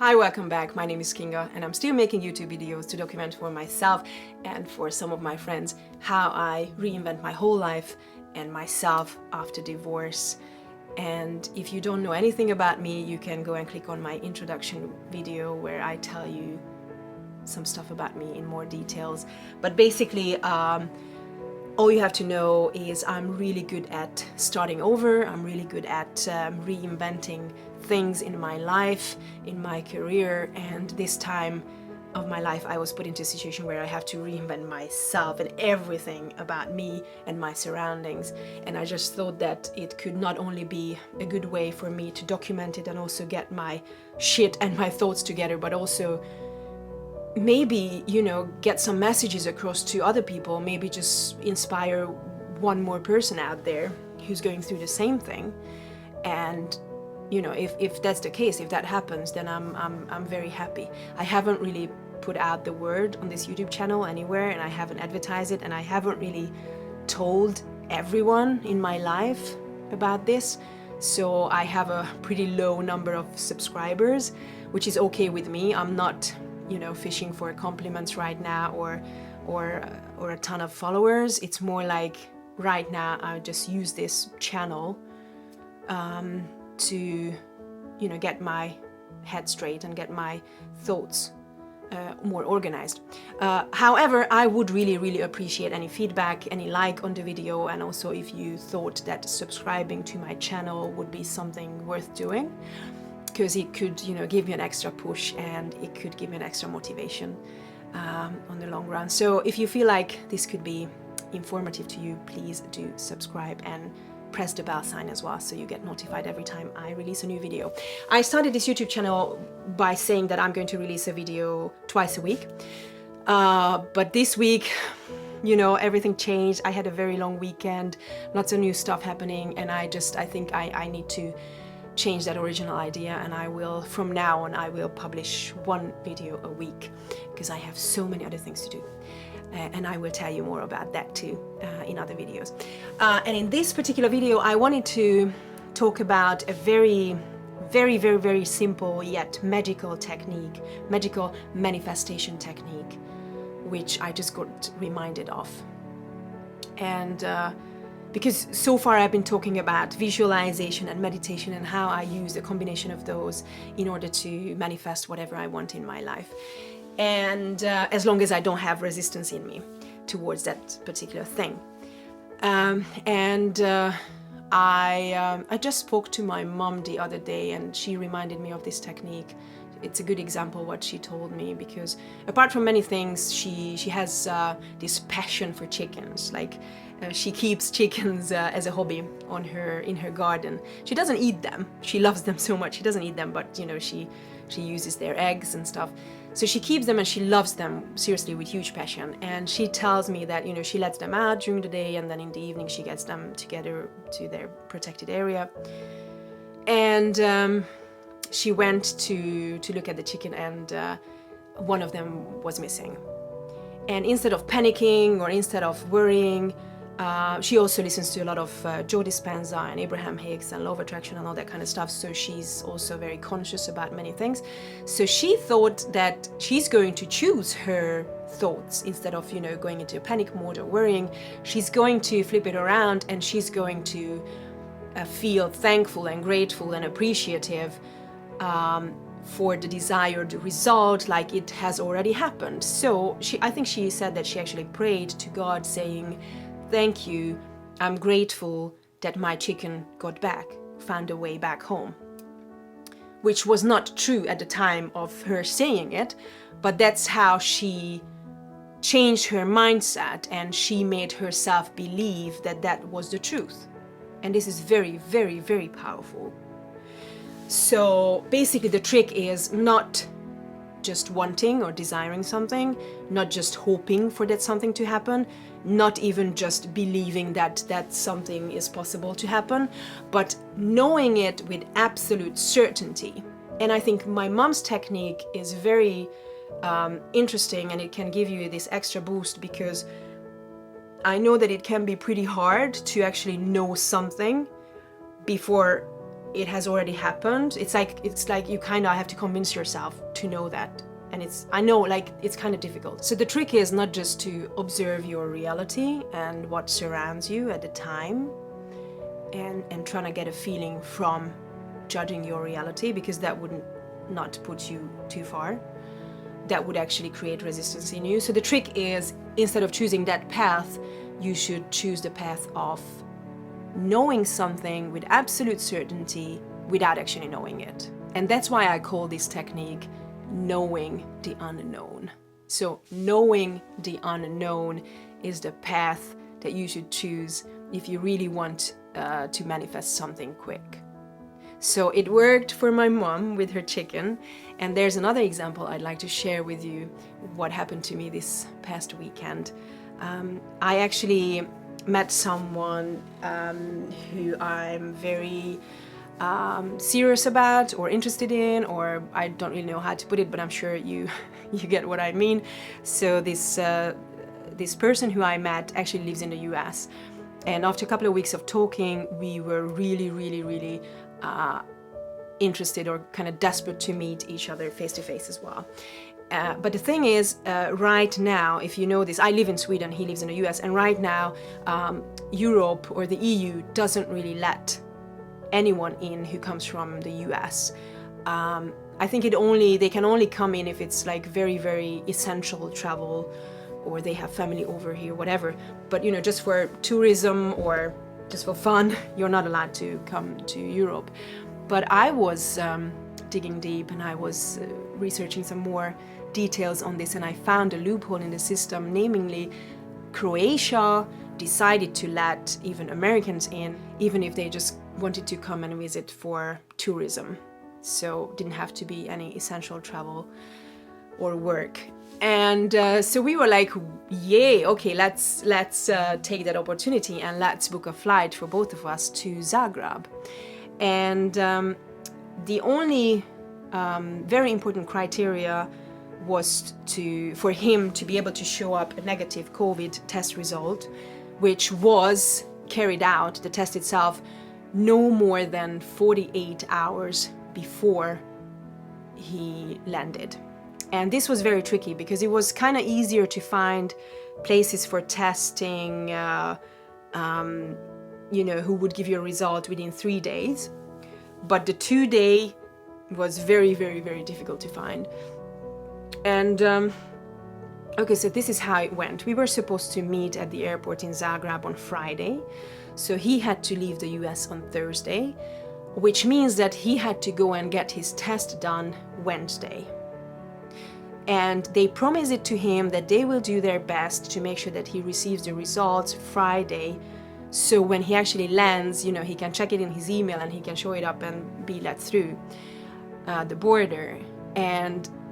Hi, welcome back. My name is Kinga and I'm still making YouTube videos to document for myself and for some of my friends how I reinvent my whole life and myself after divorce. And if you don't know anything about me, you can go and click on my introduction video where I tell you some stuff about me in more details. But basically, all you have to know is I'm really good at starting over. I'm really good at reinventing things in my life, in my career, and this time of my life I was put into a situation where I have to reinvent myself and everything about me and my surroundings. And I just thought that it could not only be a good way for me to document it and also get my shit and my thoughts together, but also maybe, get some messages across to other people, maybe just inspire one more person out there who's going through the same thing. And if that's the case, if that happens, then I'm very happy. I haven't really put out the word on this YouTube channel anywhere, and I haven't advertised it, and I haven't really told everyone in my life about this. So I have a pretty low number of subscribers, which is okay with me. I'm not fishing for compliments right now or a ton of followers. It's more like right now I just use this channel to get my head straight and get my thoughts more organized. However, I would really appreciate any feedback, any like on the video, and also if you thought that subscribing to my channel would be something worth doing, because it could give me an extra push and it could give me an extra motivation on the long run. So if you feel like this could be informative to you, please do subscribe and press the bell sign as well so you get notified every time I release a new video. I started this YouTube channel by saying that I'm going to release a video twice a week, but this week everything changed. I had a very long weekend, lots of new stuff happening, and I think I need to change that original idea, and I will, from now on, I will publish one video a week because I have so many other things to do. And I will tell you more about that too in other videos. And in this particular video, I wanted to talk about a very simple yet magical technique, magical manifestation technique, which I just got reminded of. And because so far I've been talking about visualization and meditation and how I use a combination of those in order to manifest whatever I want in my life. And as long as I don't have resistance in me towards that particular thing. I just spoke to my mom the other day, and she reminded me of this technique. It's a good example what she told me, because apart from many things, she has this passion for chickens. Like she keeps chickens as a hobby in her garden. She doesn't eat them. She loves them so much. She doesn't eat them, but she uses their eggs and stuff. So she keeps them and she loves them seriously with huge passion. And she tells me that she lets them out during the day, and then in the evening she gets them together to their protected area. And she went to look at the chicken, and one of them was missing. And instead of panicking or instead of worrying, she also listens to a lot of Joe Dispenza and Abraham Hicks and law of attraction and all that kind of stuff. So she's also very conscious about many things. So she thought that she's going to choose her thoughts instead of going into a panic mode or worrying. She's going to flip it around, and she's going to feel thankful and grateful and appreciative for the desired result, like it has already happened. So I think she said that she actually prayed to God saying, "Thank you, I'm grateful that my chicken got back, found a way back home." Which was not true at the time of her saying it, but that's how she changed her mindset, and she made herself believe that that was the truth. And this is very powerful. So basically the trick is not just wanting or desiring something, not just hoping for that something to happen, not even just believing that something is possible to happen, but knowing it with absolute certainty. And I think my mom's technique is very interesting, and it can give you this extra boost, because I know that it can be pretty hard to actually know something before it has already happened. It's like you kind of have to convince yourself to know that. And I know, like, it's kind of difficult. So the trick is not just to observe your reality and what surrounds you at the time, and trying to get a feeling from judging your reality, because that wouldn't not put you too far. That would actually create resistance in you. So the trick is, instead of choosing that path, you should choose the path of knowing something with absolute certainty without actually knowing it. And that's why I call this technique knowing the unknown. So knowing the unknown is the path that you should choose if you really want to manifest something quick. So it worked for my mom with her chicken. And there's another example I'd like to share with you, what happened to me this past weekend. I actually met someone who I'm very serious about or interested in, or I don't really know how to put it, but I'm sure you get what I mean. So this person who I met actually lives in the US. And after a couple of weeks of talking, we were really interested or kind of desperate to meet each other face to face as well. But the thing is, right now, if you know this, I live in Sweden, he lives in the US, and right now Europe or the EU doesn't really let anyone in who comes from the US. I think they can only come in if it's like very essential travel, or they have family over here, whatever. But just for tourism or just for fun, you're not allowed to come to Europe. But I was digging deep, and I was researching some more details on this, and I found a loophole in the system, namely Croatia decided to let even Americans in, even if they just wanted to come and visit for tourism. So didn't have to be any essential travel or work. And so we were like, yay, okay, let's take that opportunity and let's book a flight for both of us to Zagreb. And the only very important criteria was for him to be able to show up a negative COVID test result, which was carried out, the test itself, no more than 48 hours before he landed. And this was very tricky because it was kind of easier to find places for testing, who would give you a result within 3 days. But the 2-day was very difficult to find. And okay, so this is how it went. We were supposed to meet at the airport in Zagreb on Friday. So he had to leave the US on Thursday, which means that he had to go and get his test done Wednesday. And they promised it to him that they will do their best to make sure that he receives the results Friday. So when he actually lands, he can check it in his email and he can show it up and be let through the border.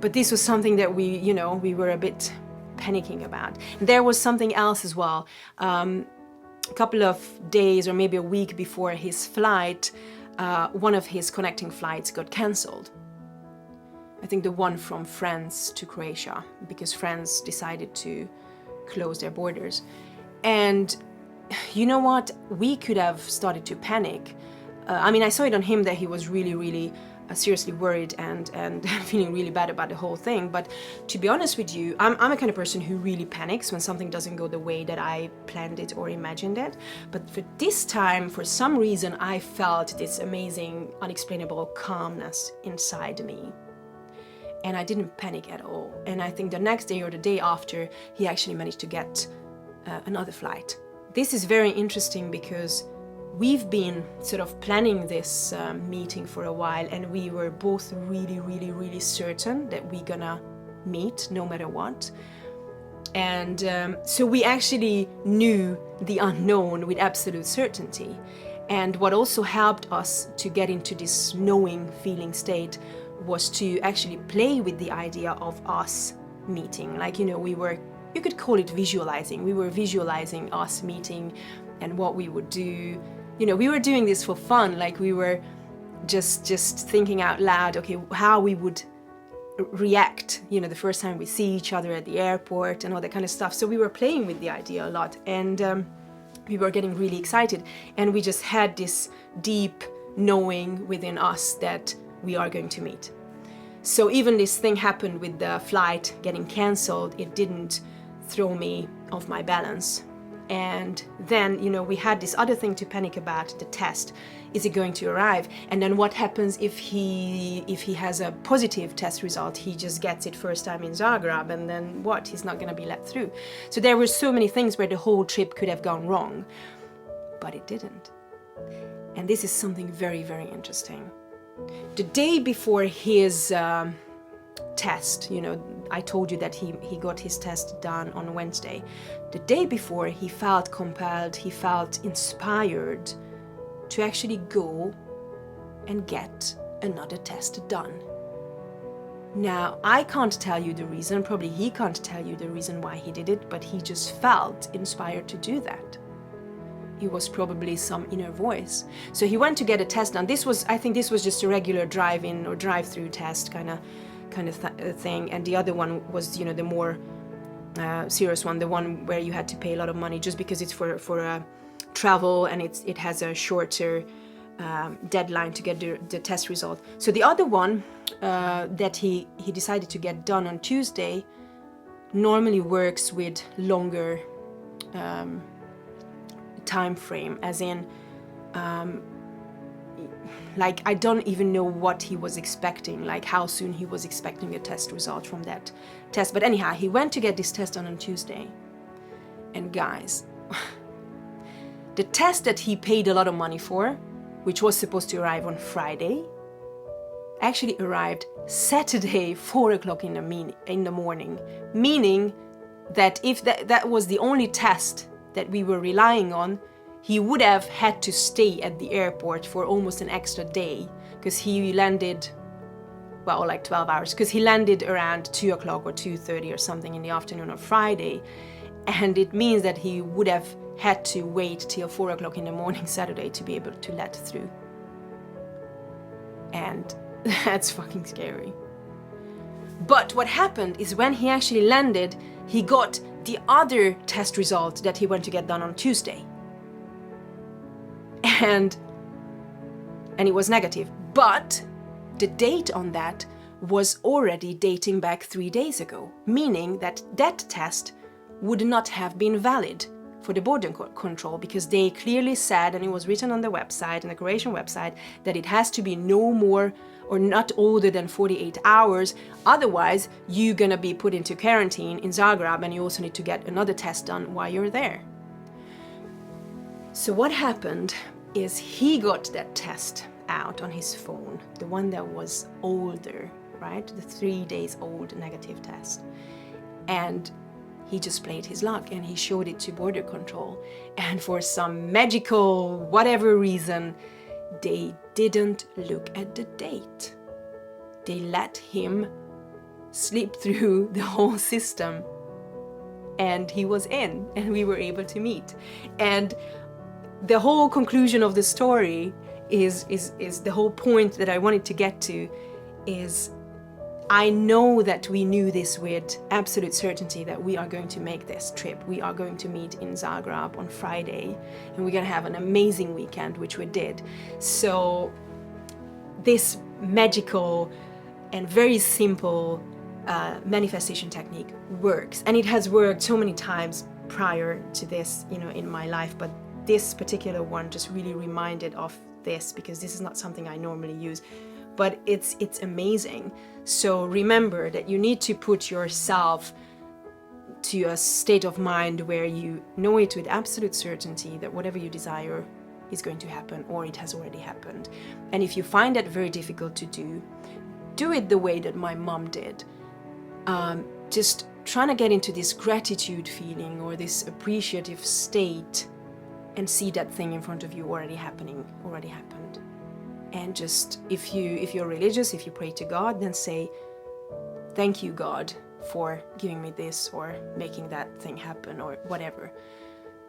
But this was something that we were a bit panicking about. There was something else as well. A couple of days or maybe a week before his flight, one of his connecting flights got cancelled. I think the one from France to Croatia, because France decided to close their borders. And you know what? We could have started to panic. I saw it on him that he was really seriously worried and feeling really bad about the whole thing. But to be honest with you, I'm a kind of person who really panics when something doesn't go the way that I planned it or imagined it. But for this time, for some reason, I felt this amazing, unexplainable calmness inside me. And I didn't panic at all. And I think the next day or the day after, he actually managed to get another flight. This is very interesting because we've been sort of planning this meeting for a while, and we were both really certain that we're gonna meet no matter what. And so we actually knew the unknown with absolute certainty. And what also helped us to get into this knowing feeling state was to actually play with the idea of us meeting. Like, you could call it visualizing. We were visualizing us meeting and what we would do. We were doing this for fun. Like, we were just thinking out loud, okay, how we would react, the first time we see each other at the airport and all that kind of stuff. So we were playing with the idea a lot, and we were getting really excited. And we just had this deep knowing within us that we are going to meet. So even this thing happened with the flight getting cancelled, it didn't throw me off my balance. And then, we had this other thing to panic about, the test. Is it going to arrive? And then what happens if he has a positive test result? He just gets it first time in Zagreb, and then what? He's not going to be let through. So there were so many things where the whole trip could have gone wrong, but it didn't. And this is something very, very interesting. The day before his test, I told you that he got his test done on Wednesday. The day before, he felt compelled, he felt inspired to actually go and get another test done. Now, I can't tell you the reason, probably he can't tell you the reason why he did it, but he just felt inspired to do that. It was probably some inner voice. So he went to get a test done. I think this was just a regular drive-in or drive-through test kind of thing, and the other one was, the more serious one, the one where you had to pay a lot of money just because it's for travel, and it has a shorter deadline to get the test result. So the other one that he decided to get done on Tuesday normally works with longer time frame, as in like I don't even know what he was expecting, like how soon he was expecting a test result from that test. But anyhow, he went to get this test done on Tuesday. And guys, the test that he paid a lot of money for, which was supposed to arrive on Friday, actually arrived Saturday, 4 o'clock in the morning. Meaning that if that was the only test that we were relying on, he would have had to stay at the airport for almost an extra day, because he landed, like 12 hours, because he landed around 2 o'clock or 2:30 or something in the afternoon on Friday. And it means that he would have had to wait till 4 o'clock in the morning Saturday to be able to let through. And that's fucking scary. But what happened is when he actually landed, he got the other test result that he went to get done on Tuesday. And it was negative. But the date on that was already dating back 3 days ago, meaning that test would not have been valid for the border control, because they clearly said, and it was written on the website, on the Croatian website, that it has to be no more or not older than 48 hours. Otherwise, you're gonna be put into quarantine in Zagreb, and you also need to get another test done while you're there. So what happened is he got that test out on his phone, the one that was older, right? The 3 days old negative test. And he just played his luck and he showed it to border control. And for some magical whatever reason, they didn't look at the date. They let him slip through the whole system. And he was in, and we were able to meet. And the whole conclusion of the story is the whole point that I wanted to get to is, I know that we knew this with absolute certainty that we are going to make this trip. We are going to meet in Zagreb on Friday, and we're going to have an amazing weekend, which we did. So this magical and very simple manifestation technique works, and it has worked so many times prior to this, in my life, but this particular one just really reminded of this, because this is not something I normally use, but it's amazing. So remember that you need to put yourself to a state of mind where you know it with absolute certainty that whatever you desire is going to happen, or it has already happened. And if you find that very difficult to do it the way that my mom did. Just trying to get into this gratitude feeling or this appreciative state and see that thing in front of you already happened. And just, if you're religious, if you pray to God, then say, thank you, God, for giving me this or making that thing happen or whatever.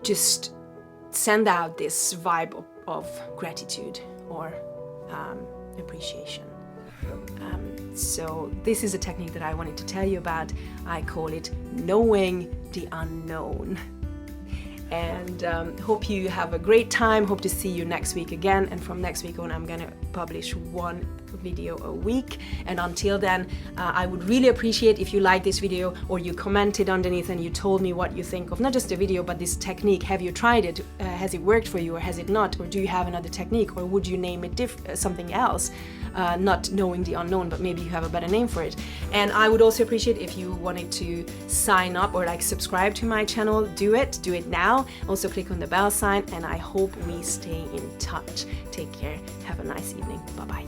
Just send out this vibe of gratitude or appreciation. So this is a technique that I wanted to tell you about. I call it knowing the unknown. And hope you have a great time. Hope to see you next week again. And from next week on, I'm gonna publish one video a week. And until then, I would really appreciate if you like this video or you commented underneath and you told me what you think of not just the video but this technique. Have you tried it? Has it worked for you or has it not? Or do you have another technique, or would you name it something else? Not knowing the unknown, but maybe you have a better name for it. And I would also appreciate if you wanted to sign up or like subscribe to my channel. Do it now. Also click on the bell sign, and I hope we stay in touch. Take care. Have a nice evening. Bye-bye.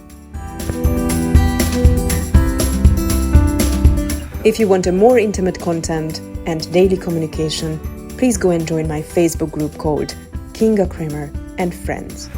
If you want a more intimate content and daily communication, please go and join my Facebook group called Kinga, Kremer and Friends.